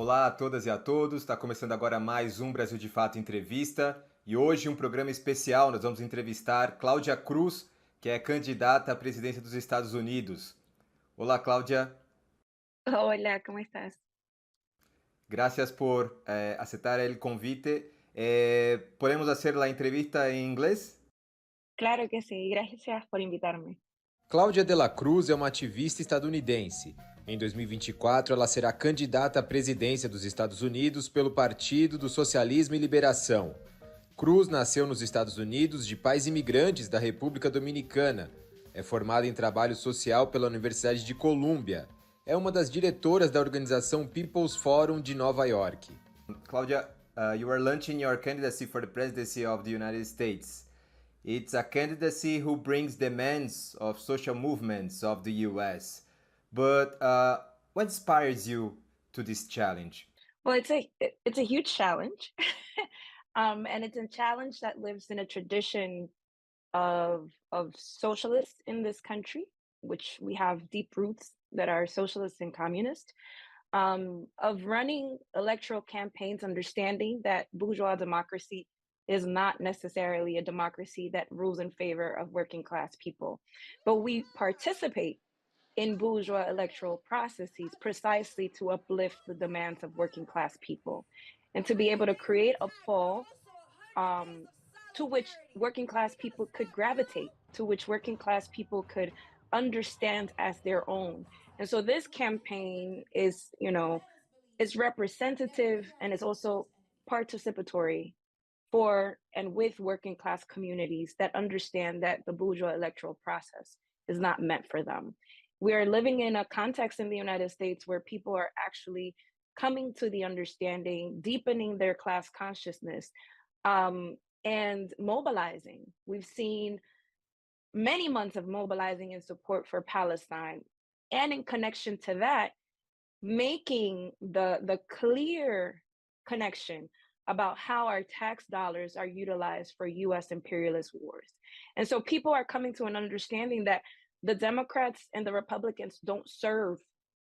Olá a todas e a todos, está começando agora mais um Brasil de Fato Entrevista e hoje um programa especial. Nós vamos entrevistar Claudia Cruz, que é candidata à presidência dos Estados Unidos. Olá, Cláudia, Hola, ¿cómo estás? gracias por aceptar el convite. ¿Podemos hacer la entrevista en inglés? Claro que sí, gracias por invitarme. Claudia De La Cruz é uma ativista estadunidense. Em 2024, ela será candidata à presidência dos Estados Unidos pelo Partido do Socialismo e Liberação. Cruz nasceu nos Estados Unidos de pais imigrantes da República Dominicana. É formada em trabalho social pela Universidade de Colômbia. É uma das diretoras da organização People's Forum de Nova York. Claudia, you are launching your candidacy for the presidency of the United States. It's a candidacy who brings demands of social movements of the US. But what inspires you to this challenge? Well, it's a huge challenge, and it's a challenge that lives in a tradition of socialists in this country, which we have deep roots that are socialist and communist. Of running electoral campaigns, understanding that bourgeois democracy is not necessarily a democracy that rules in favor of working class people, but we participate in bourgeois electoral processes precisely to uplift the demands of working class people and to be able to create a poll um, to which working class people could gravitate, to which working class people could understand as their own. And so this campaign is representative and is also participatory for and with working class communities that understand that the bourgeois electoral process is not meant for them. We are living in a context in the United States where people are actually coming to the understanding, deepening their class consciousness, and mobilizing. We've seen many months of mobilizing in support for Palestine, and in connection to that, making the clear connection about how our tax dollars are utilized for US imperialist wars. And so people are coming to an understanding that the Democrats and the Republicans don't serve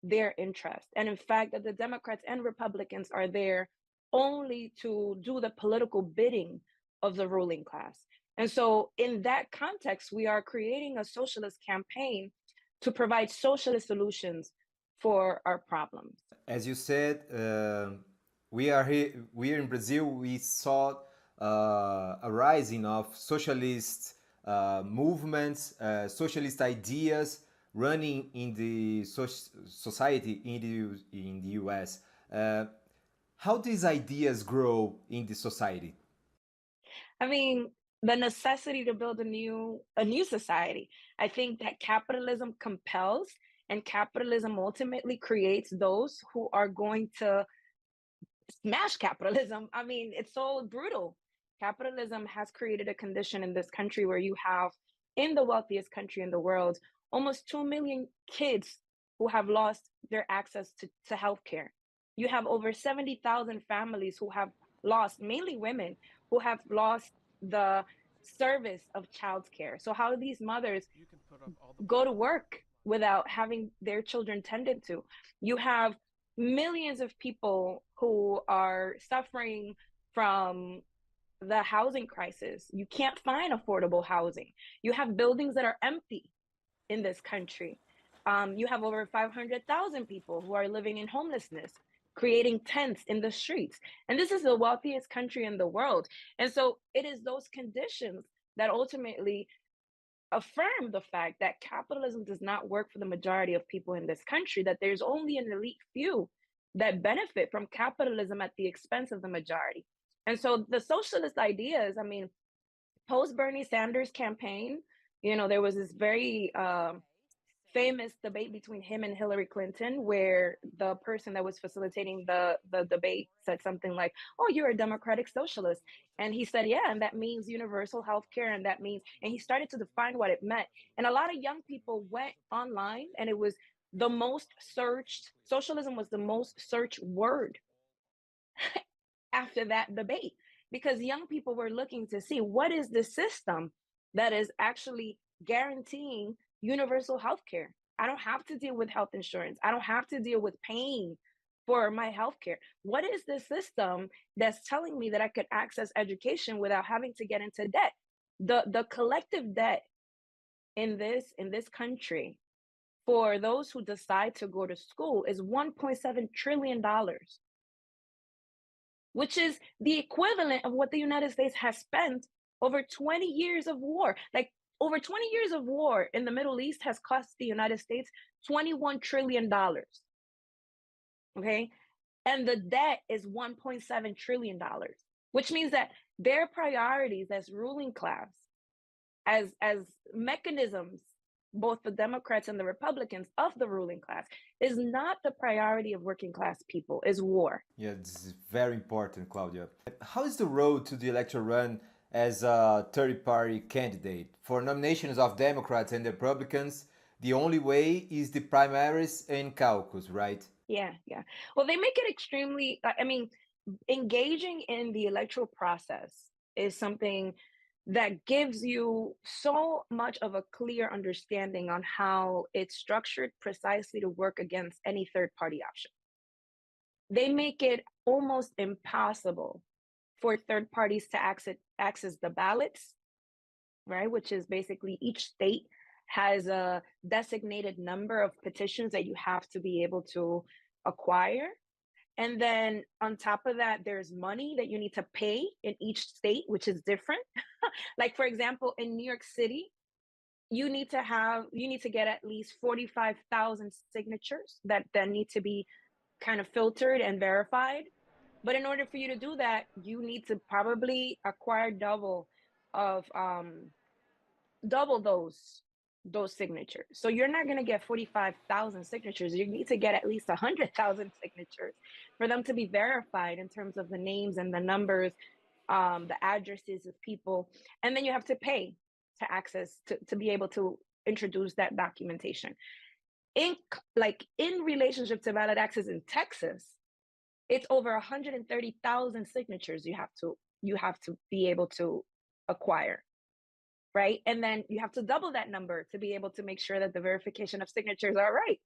their interests. And in fact, that the Democrats and Republicans are there only to do the political bidding of the ruling class. And so, in that context, we are creating a socialist campaign to provide socialist solutions for our problems. As you said, we are here. We are in Brazil. We saw a rising of socialist movements, socialist ideas running in the society in the U.S. How these ideas grow in the society? I mean, the necessity to build a new society. I think that capitalism compels, and capitalism ultimately creates those who are going to smash capitalism. I mean, it's so brutal. Capitalism has created a condition in this country where you have, in the wealthiest country in the world, almost 2 million kids who have lost their access to healthcare. You have over 70,000 families who have lost, mainly women, who have lost the service of childcare. So, how do these mothers go to work without having their children tended to? You have millions of people who are suffering from the housing crisis. You can't find affordable housing. You have buildings that are empty in this country. You have over 500,000 people who are living in homelessness, creating tents in the streets. And this is the wealthiest country in the world. And so it is those conditions that ultimately affirm the fact that capitalism does not work for the majority of people in this country, that there's only an elite few that benefit from capitalism at the expense of the majority. And so the socialist ideas, I mean, post Bernie Sanders campaign, there was this very famous debate between him and Hillary Clinton, where the person that was facilitating the debate said something like, "Oh, you're a democratic socialist," and he said, "Yeah, and that means universal health care, and that means," and he started to define what it meant, and a lot of young people went online, and it was the most searched. Socialism was the most searched word after that debate because young people were looking to see what is the system that is actually guaranteeing universal health care. I don't have to deal with health insurance. I don't have to deal with paying for my healthcare? What is the system that's telling me that I could access education without having to get into debt? The collective debt in this country for those who decide to go to school is $1.7 trillion, which is the equivalent of what the United States has spent over 20 years of war. Like, over 20 years of war in the Middle East has cost the United States $21 trillion. Okay. And the debt is $1.7 trillion, which means that their priorities as ruling class, as mechanisms, both the Democrats and the Republicans of the ruling class, is not the priority of working class people, is war. Yeah, this is very important, Claudia. How is the road to the electoral run as a third-party candidate? For nominations of Democrats and Republicans, the only way is the primaries and caucus, right? Yeah. Well, they make it extremely, engaging in the electoral process is something that gives you so much of a clear understanding on how it's structured precisely to work against any third party option. They make it almost impossible for third parties to access the ballots, right? Which is basically each state has a designated number of petitions that you have to be able to acquire. And then on top of that, there's money that you need to pay in each state, which is different. Like, for example, in New York City, you need to get at least 45,000 signatures that then need to be kind of filtered and verified. But in order for you to do that, you need to probably acquire double those signatures. So you're not going to get 45,000 signatures. You need to get at least 100,000 signatures for them to be verified in terms of the names and the numbers, the addresses of people. And then you have to pay to access to be able to introduce that documentation. In relationship to ballot access in Texas, it's over 130,000 signatures you have to be able to acquire. Right. And then you have to double that number to be able to make sure that the verification of signatures are right.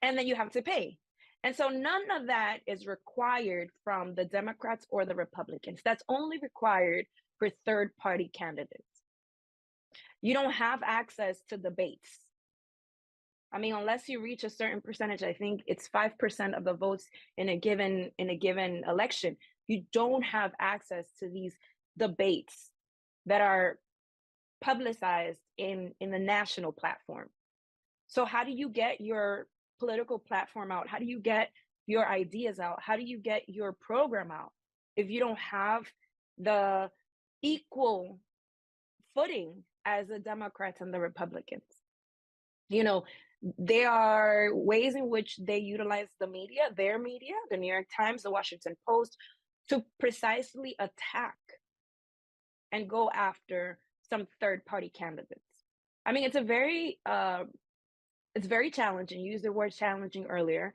And then you have to pay. And so none of that is required from the Democrats or the Republicans. That's only required for third party candidates. You don't have access to debates. I mean, unless you reach a certain percentage, I think it's 5% of the votes in a given election, you don't have access to these debates that are publicized in the national platform. So how do you get your political platform out? How do you get your ideas out? How do you get your program out if you don't have the equal footing as the Democrats and the Republicans? You know, there are ways in which they utilize the media, their media, the New York Times, the Washington Post, to precisely attack and go after some third-party candidates. I mean, it's very challenging. You used the word challenging earlier.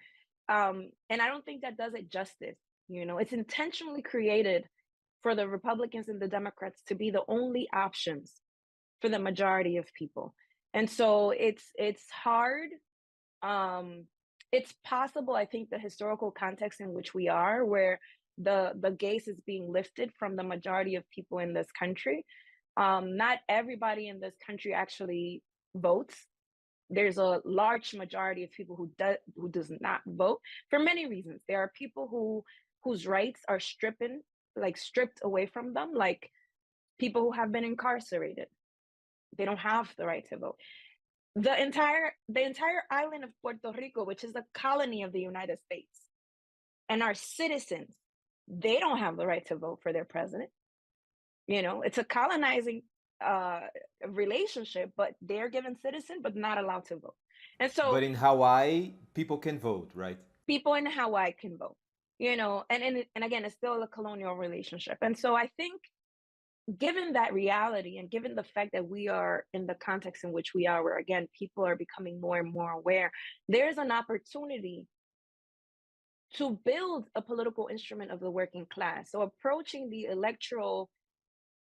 And I don't think that does it justice. You know, it's intentionally created for the Republicans and the Democrats to be the only options for the majority of people. And so it's hard. It's possible, I think, the historical context in which we are, where the gaze is being lifted from the majority of people in this country. Not everybody in this country actually votes. There's a large majority of people who does not vote for many reasons. There are people whose rights are stripped away from them, like people who have been incarcerated. They don't have the right to vote. The entire island of Puerto Rico, which is a colony of the United States, and our citizens, they don't have the right to vote for their president. You know, it's a colonizing relationship, but they're given citizen, but not allowed to vote. And so, but in Hawaii, people can vote, right? People in Hawaii can vote. You know, and again, it's still a colonial relationship. And so, I think, given that reality, and given the fact that we are in the context in which we are, where again people are becoming more and more aware, there's an opportunity to build a political instrument of the working class. So approaching the electoral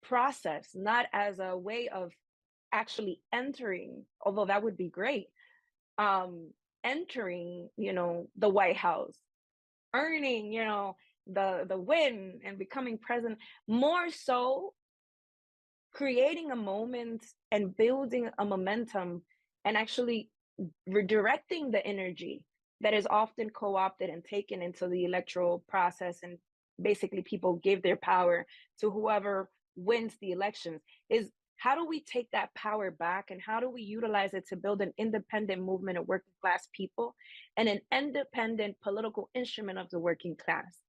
process not as a way of actually entering, although that would be great, entering, you know, the White House, earning, the win and becoming president, more so creating a moment and building a momentum and actually redirecting the energy that is often co-opted and taken into the electoral process, and basically people give their power to whoever wins the elections. Is how do we take that power back, and how do we utilize it to build an independent movement of working class people and an independent political instrument of the working class?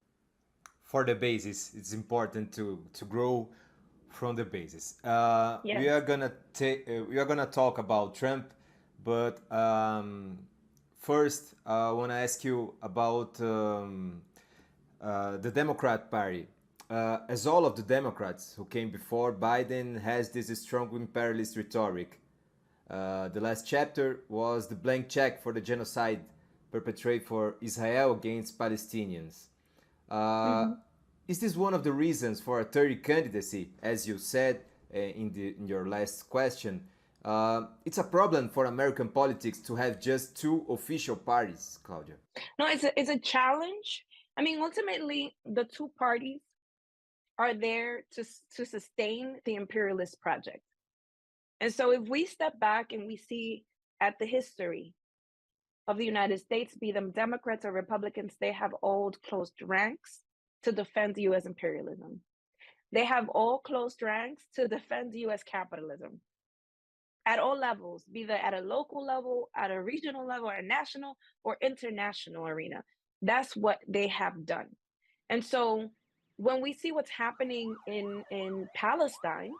For the basis, it's important to grow from the basis. Yes. We are gonna talk about Trump, but first I want to ask you about the Democrat Party. As all of the Democrats who came before, Biden has this strong imperialist rhetoric. The last chapter was the blank check for the genocide perpetrated for Israel against Palestinians. Is this one of the reasons for a third candidacy, as you said in your last question? It's a problem for American politics to have just two official parties, Claudia. No, it's a challenge. I mean, ultimately, the two parties are there to sustain the imperialist project. And so if we step back and we see at the history of the United States, be them Democrats or Republicans, they have all closed ranks to defend US imperialism. They have all closed ranks to defend US capitalism at all levels, be that at a local level, at a regional level, at a national or international arena. That's what they have done. And so when we see what's happening in Palestine,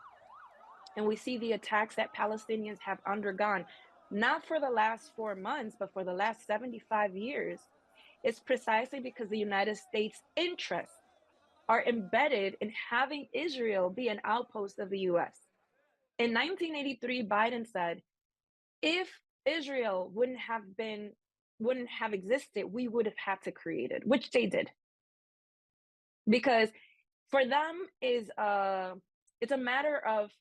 and we see the attacks that Palestinians have undergone, not for the last 4 months, but for the last 75 years, it's precisely because the United States' interests are embedded in having Israel be an outpost of the US. In 1983, Biden said, if Israel wouldn't have existed, we would have had to create it, which they did. Because for them it's a matter of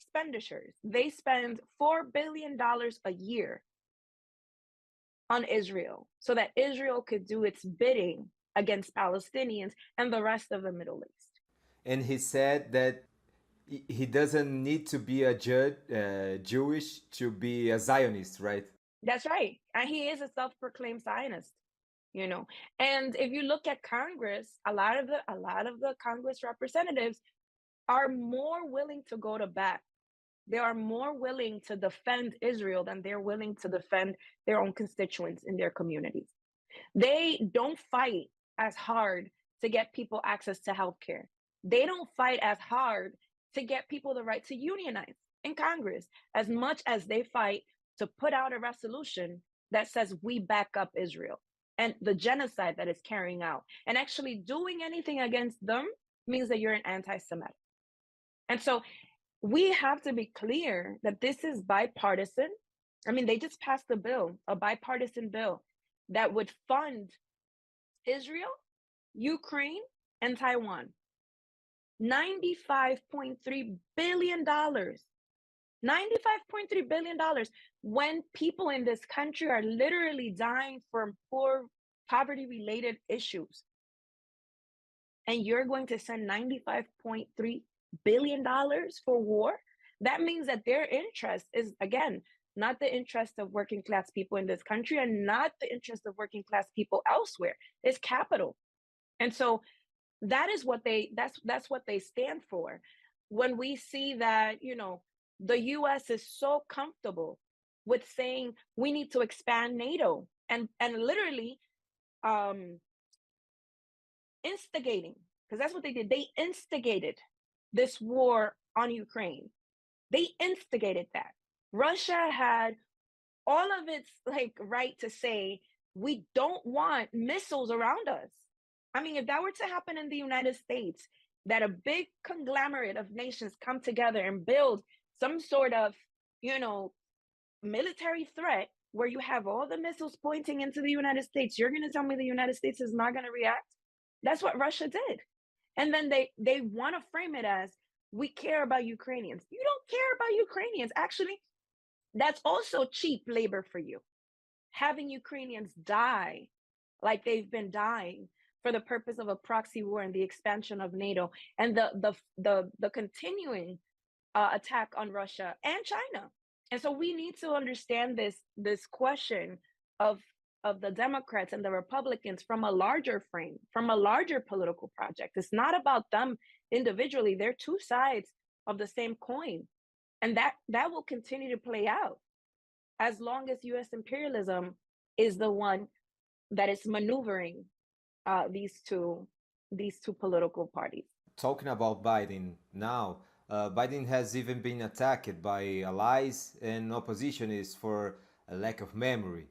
expenditures. They spend $4 billion a year on Israel so that Israel could do its bidding against Palestinians and the rest of the Middle East. And he said that he doesn't need to be a Jewish to be a Zionist, right? That's right. And he is a self-proclaimed Zionist, And if you look at Congress, a lot of the Congress representatives are more willing to go to bat. They are more willing to defend Israel than they're willing to defend their own constituents in their communities. They don't fight as hard to get people access to healthcare. They don't fight as hard to get people the right to unionize in Congress as much as they fight to put out a resolution that says we back up Israel and the genocide that it's carrying out. And actually doing anything against them means that you're an anti-Semitic. And so we have to be clear that this is bipartisan. I mean, they just passed a bipartisan bill that would fund Israel, Ukraine, and Taiwan. $95.3 billion. $95.3 billion when people in this country are literally dying from poverty-related issues. And you're going to send $95.3 billion for war? That means that their interest is, again, not the interest of working class people in this country and not the interest of working class people elsewhere. It's capital. And so that's what they stand for. When we see that, the US is so comfortable with saying we need to expand NATO and literally instigating, because that's what they did. They instigated this war on Ukraine. They instigated that. Russia had all of its right to say, we don't want missiles around us. I mean, if that were to happen in the United States, that a big conglomerate of nations come together and build some sort of, military threat where you have all the missiles pointing into the United States, you're going to tell me the United States is not going to react? That's what Russia did. And then they want to frame it as, we care about Ukrainians. You don't care about Ukrainians. Actually, that's also cheap labor for you. Having Ukrainians die like they've been dying for the purpose of a proxy war and the expansion of NATO and the continuing attack on Russia and China. And so we need to understand this question of the Democrats and the Republicans from a larger frame, from a larger political project. It's not about them individually. They're two sides of the same coin. And that will continue to play out as long as US imperialism is the one that is maneuvering these two political parties. Talking about Biden now, Biden has even been attacked by allies and oppositionists for a lack of memory.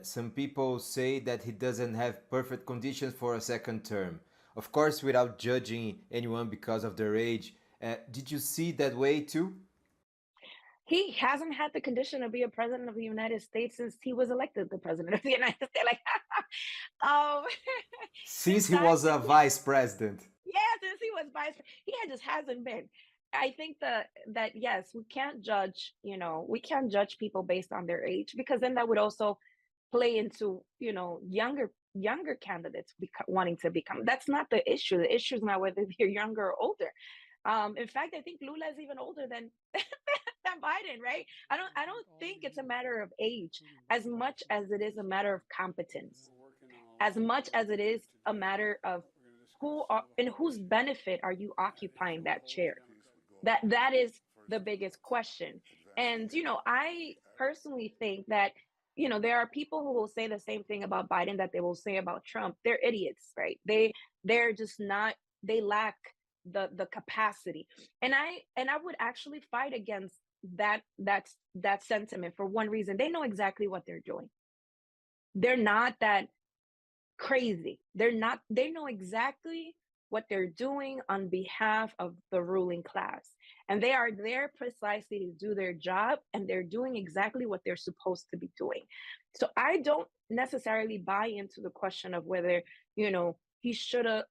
Some people say that he doesn't have perfect conditions for a second term. Of course, without judging anyone because of their age. Did you see that way too? He hasn't had the condition to be a president of the United States since he was elected the president of the United States. Like, since he was a vice president. Yeah, since he was vice, he just hasn't been. I think that yes, we can't judge. We can't judge people based on their age, because then that would also play into younger candidates wanting to become. That's not the issue. The issue is not whether they're younger or older. In fact, I think Lula is even older than than Biden, right? I don't think it's a matter of age as much as it is a matter of competence, as much as it is a matter of in whose benefit are you occupying that chair. That is the biggest question. And I personally think that there are people who will say the same thing about Biden that they will say about Trump. They're idiots, right? They're just not. They lack the capacity. And I would actually fight against that sentiment for one reason. They know exactly what they're doing. They're not that crazy. They know exactly what they're doing on behalf of the ruling class. And they are there precisely to do their job, and they're doing exactly what they're supposed to be doing. So I don't necessarily buy into the question of whether, he should have,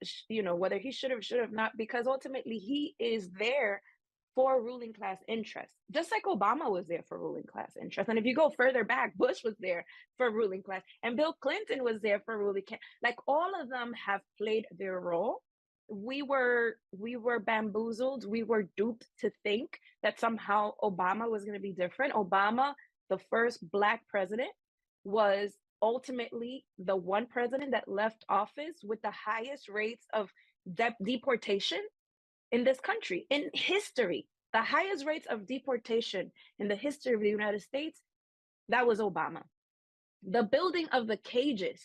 whether he should have not, because ultimately he is there for ruling class interests, just like Obama was there for ruling class interests. And if you go further back, Bush was there for ruling class, and Bill Clinton was there for ruling class. Like, all of them have played their role. We were bamboozled. We were duped to think that somehow Obama was going to be different. Obama, the first Black president, was ultimately the one president that left office with the highest rates of deportation in this country, in history. The highest rates of deportation in the history of the United States, that was Obama. The building of the cages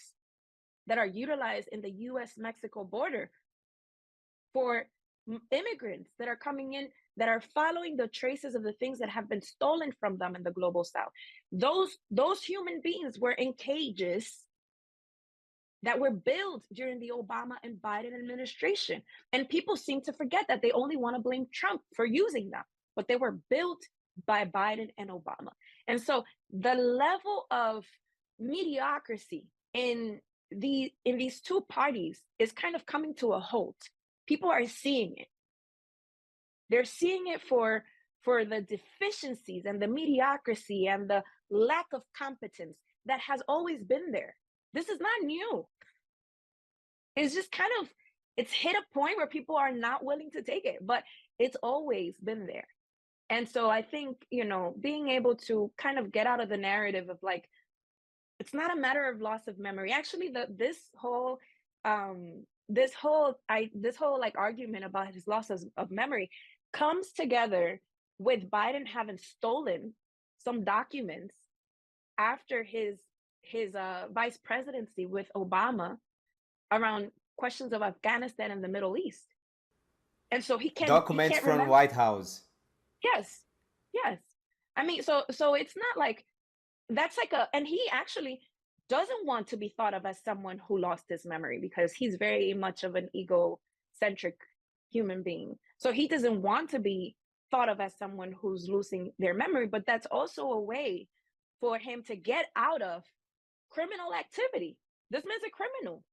that are utilized in the US-Mexico border for immigrants that are coming in, that are following the traces of the things that have been stolen from them in the global South. Those human beings were in cages that were built during the Obama and Biden administration. And people seem to forget that. They only want to blame Trump for using them, but they were built by Biden and Obama. And so the level of mediocrity in these two parties is kind of coming to a halt. People are seeing it. They're seeing it for the deficiencies and the mediocrity and the lack of competence that has always been there. This is not new. It's just it's hit a point where people are not willing to take it, but it's always been there. And so I think, being able to kind of get out of the narrative of like, it's not a matter of loss of memory. Actually, this whole like argument about his loss of memory comes together with Biden having stolen some documents after his vice presidency with Obama around questions of Afghanistan and the Middle East. And so documents from remember. White House. Yes. I mean, so it's not like that's like and he actually doesn't want to be thought of as someone who lost his memory, because he's very much of an egocentric human being. So he doesn't want to be thought of as someone who's losing their memory, but that's also a way for him to get out of criminal activity. This man's a criminal.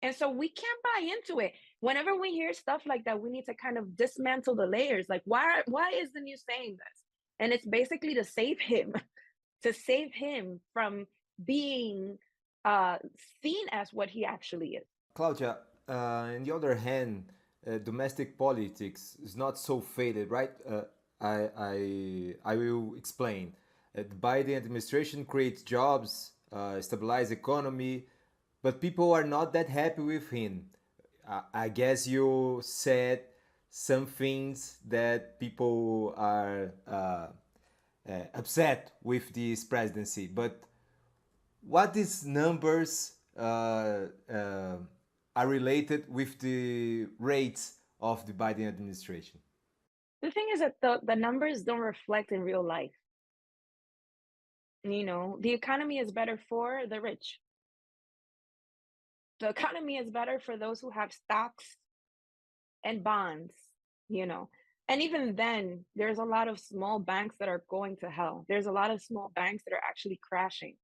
And so we can't buy into it. Whenever we hear stuff like that, we need to kind of dismantle the layers. Like, why isn't you saying this? And it's basically to save him from being seen as what he actually is. Claudia, on the other hand, domestic politics is not so faded, right? I will explain. The Biden administration creates jobs, stabilize economy, but people are not that happy with him. I guess you said some things that people are upset with this presidency, but what these numbers are related with the rates of the Biden administration? The thing is that the numbers don't reflect in real life. You know, the economy is better for the rich. The economy is better for those who have stocks and bonds, you know. And even then, there's a lot of small banks that are going to hell. There's a lot of small banks that are actually crashing.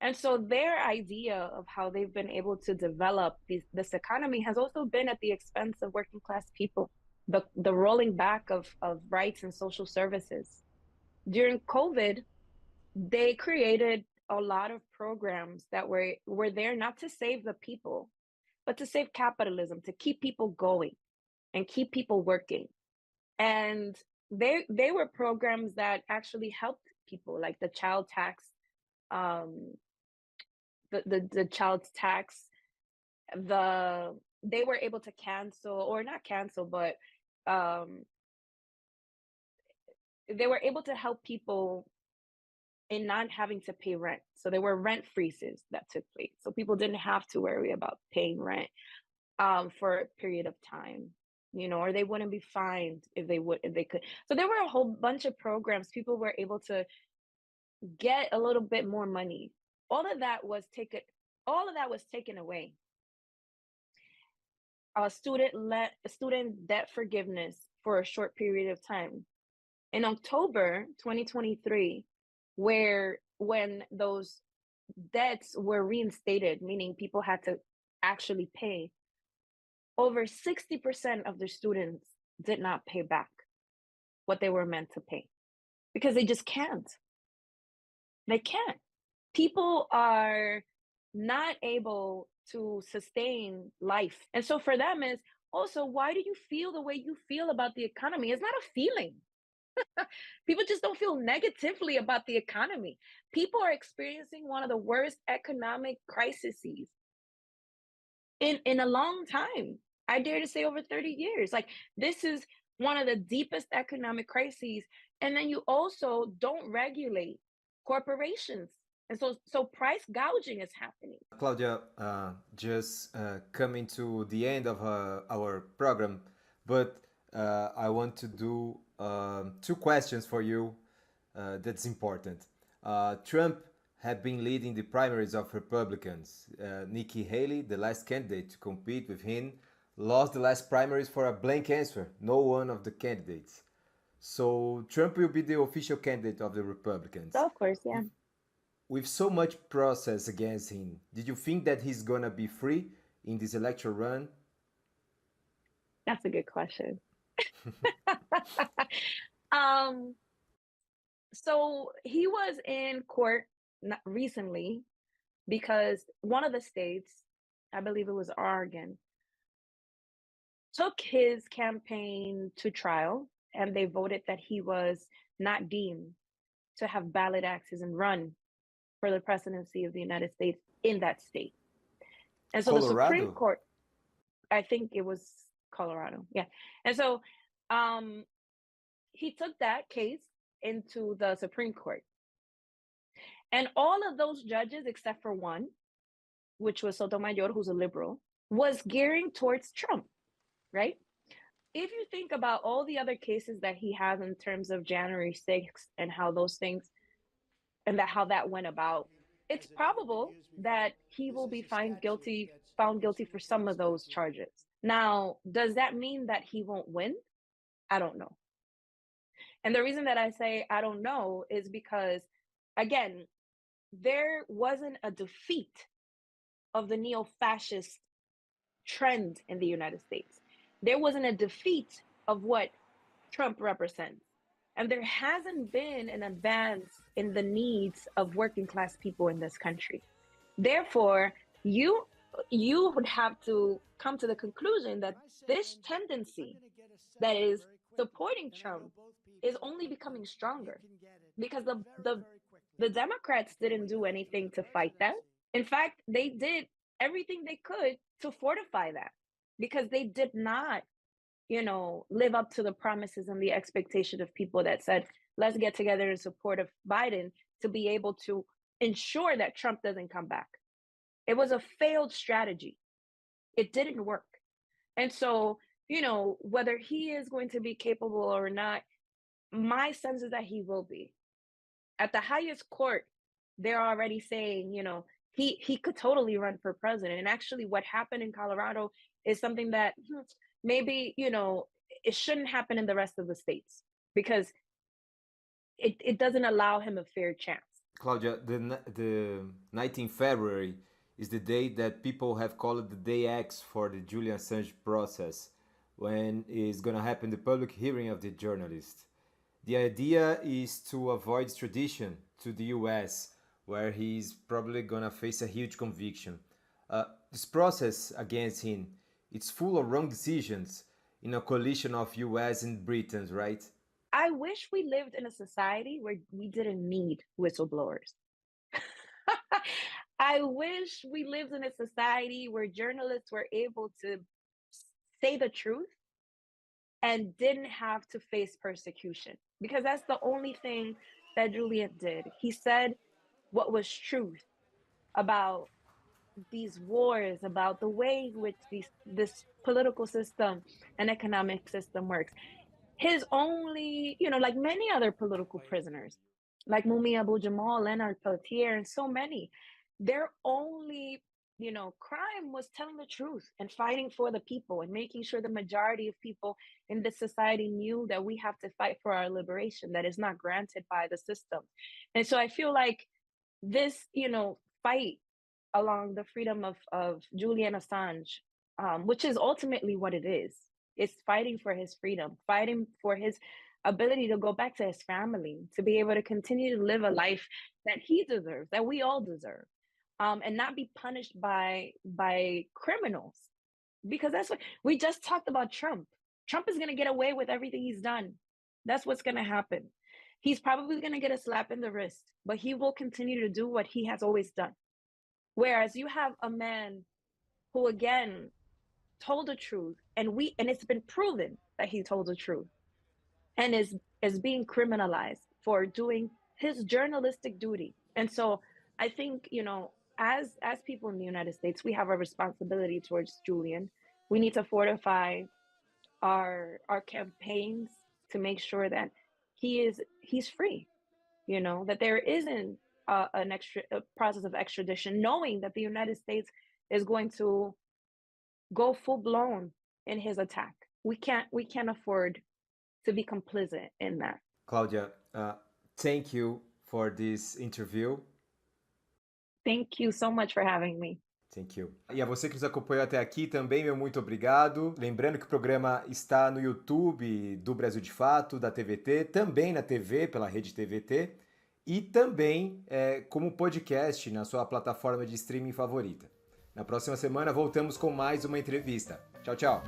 And so their idea of how they've been able to develop this economy has also been at the expense of working class people, the rolling back of rights and social services. During COVID, they created a lot of programs that were there not to save the people, but to save capitalism, to keep people going and keep people working. And they were programs that actually helped people, like the child tax, the child tax. They were able to cancel, or not cancel, but they were able to help people in not having to pay rent. So there were rent freezes that took place. So people didn't have to worry about paying rent for a period of time, you know, or they wouldn't be fined if they could. So there were a whole bunch of programs. People were able to get a little bit more money. All of that was taken away. Student debt forgiveness for a short period of time. In October 2023, when those debts were reinstated, meaning people had to actually pay, over 60% of the students did not pay back what they were meant to pay because they just can't. They can't. People are not able to sustain life. And so for them is also, why do you feel the way you feel about the economy? It's not a feeling. People just don't feel negatively about the economy. People are experiencing one of the worst economic crises in a long time. I dare to say over 30 years. Like, this is one of the deepest economic crises. And then you also don't regulate corporations. And so price gouging is happening. Claudia, just coming to the end of our program, but I want to do two questions for you that's important. Trump had been leading the primaries of Republicans. Nikki Haley, the last candidate to compete with him, lost the last primaries for a blank answer, no one of the candidates. So Trump will be the official candidate of the Republicans. Of course, yeah. With so much process against him, did you think that he's gonna be free in this election run? That's a good question. So he was in court recently because one of the states, I believe it was Oregon, took his campaign to trial, and they voted that he was not deemed to have ballot access and run for the presidency of the United States in that state. And so Colorado? the Supreme Court, I think it was Colorado, yeah. And so he took that case into the Supreme Court. And all of those judges, except for one, which was Sotomayor, who's a liberal, was gearing towards Trump, right? If you think about all the other cases that he has in terms of January 6th and how those things, and how that went about, it's probable that he will be found guilty for some of those charges. Now, does that mean that he won't win? I don't know. And the reason that I say I don't know is because, again, there wasn't a defeat of the neo-fascist trend in the United States. There wasn't a defeat of what Trump represents. And there hasn't been an advance in the needs of working class people in this country. Therefore, you would have to come to the conclusion that this tendency that is supporting Trump is only becoming stronger because the Democrats didn't do anything to fight that. In fact, they did everything they could to fortify that because they did not, live up to the promises and the expectation of people that said, let's get together in support of Biden to be able to ensure that Trump doesn't come back. It was a failed strategy. It didn't work. And so, whether he is going to be capable or not, my sense is that he will be. At the highest court, they're already saying, he could totally run for president. And actually what happened in Colorado is something that maybe, it shouldn't happen in the rest of the states because it doesn't allow him a fair chance. Claudia, the 19th February is the day that people have called the day X for the Julian Assange process, when it's going to happen the public hearing of the journalist. The idea is to avoid extradition to the US, where he's probably going to face a huge conviction. This process against him, it's full of wrong decisions in a coalition of US and Britain, right? I wish we lived in a society where we didn't need whistleblowers. I wish we lived in a society where journalists were able to say the truth and didn't have to face persecution, because that's the only thing that Julian did. He said what was truth about these wars, about the way in which this political system and economic system works. His only, like many other political prisoners, like Mumia Abu-Jamal, Leonard Peltier, and so many, their only, crime was telling the truth and fighting for the people and making sure the majority of people in this society knew that we have to fight for our liberation that is not granted by the system. And so I feel like this, fight along the freedom of Julian Assange, which is ultimately what it is. It's fighting for his freedom, fighting for his ability to go back to his family, to be able to continue to live a life that he deserves, that we all deserve, and not be punished by criminals. Because that's what we just talked about. Trump is going to get away with everything he's done. That's what's going to happen. He's probably going to get a slap in the wrist, but he will continue to do what he has always done. Whereas you have a man who, again, told the truth, and it's been proven that he told the truth, and is being criminalized for doing his journalistic duty. And so I think, as people in the United States, we have a responsibility towards Julian. We need to fortify our campaigns to make sure that he's free, that there isn't a process of extradition, knowing that the United States is going to go full blown in his attack. We can't afford to be complicit in that. Claudia, thank you for this interview. Thank you so much for having me. Thank you. E a você que nos acompanhou até aqui também, meu muito obrigado. Lembrando que o programa está no YouTube do Brasil de Fato, da TVT, também na TV, pela Rede TVT, e também como podcast na sua plataforma de streaming favorita. Na próxima semana voltamos com mais uma entrevista. Tchau, tchau!